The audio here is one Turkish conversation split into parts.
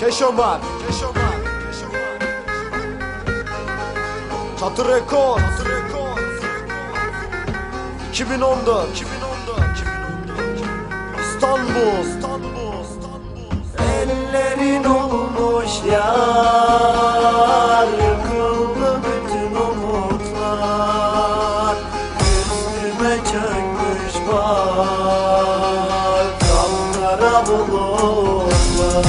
Keşoman. Çatı Rekord 2014 İstanbul. Ellerin olmuş yar, yıkıldı bütün umutlar. Üstüme çökmüş bak, kapkara bulutlar.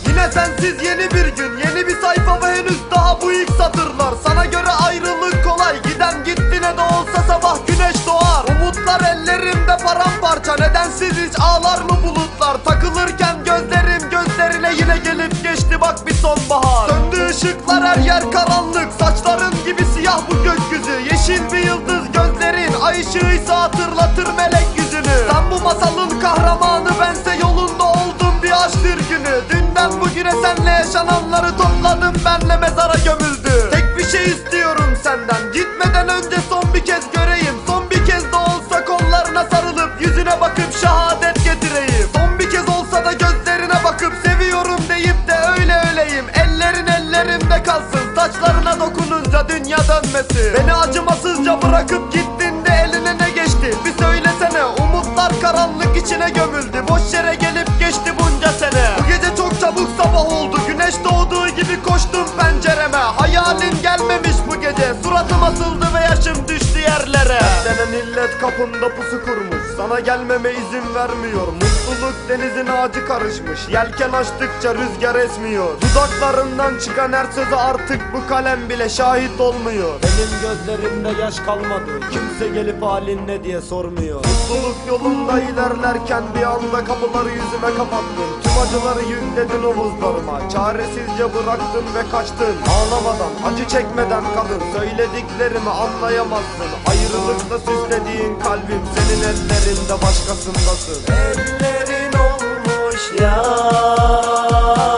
Yine sensiz yeni bir gün, yeni bir sayfa ve henüz daha bu ilk satırlar. Sana göre ayrılık kolay, giden gitti ne de olsa sabah güneş doğar. Umutlar ellerimde paramparça, nedensiz hiç ağlar mı bulutlar? Takılırken gözlerim gözlerine yine gelip geçti bak bir sonbahar. Söndü ışıklar, her yer karanlık, saçların gibi siyah bu gökyüzü. Yeşil bir yıldız gözlerin, ay ışığıysa hatırlatır melek yüzünü. Sen bu masalın kahramanı, bense yolunda oldum bir aşktır günü. Dünden bugüne senle yaşananları topladım, benle mezara gömüldü. Tek bir şey istiyorum senden, gitmeden önce son bir kez göreyim. Son bir kez de olsa kollarına sarılıp yüzüne bakıp şehadet getireyim. Son bir kez olsa da gözlerine bakıp seviyorum deyip de öyle öleyim. Ellerin ellerimde kalsın, saçlarına dokununca dünya dönmesin. Beni acımasızca bırakıp gittin de eline ne geçti? Bir söylesene, umutlar karanlık içine gömüldü. Boş yere gelip geçti bunca sene. Bu gece çok çabuk sabah oldu, güneş doğduğu gibi koştum pencereme. Hayalin gelmemiş bu gece, suratım asıldı ve yaşım düştü yerlere. Denen illet kapımda pusu kurmuş, sana gelmeme izin vermiyor. Mutluluk denizin ağacı karışmış, yelken açtıkça rüzgar esmiyor. Dudaklarından çıkan her söze artık bu kalem bile şahit olmuyor. Benim gözlerimde yaş kalmadı, kimse gelip halin ne diye sormuyor. Mutluluk yolunda ilerlerken bir anda kapıları yüzüme kapattın. Tüm acıları yükledin omuzlarıma, çaresizce bıraktın ve kaçtın. Ağlamadan, acı çekmeden kadın, söylediklerimi anlayamazsın. Ayrılıkla süslediğin kalbim senin ellerinde başkasındasın. Ellerin olmuş yar,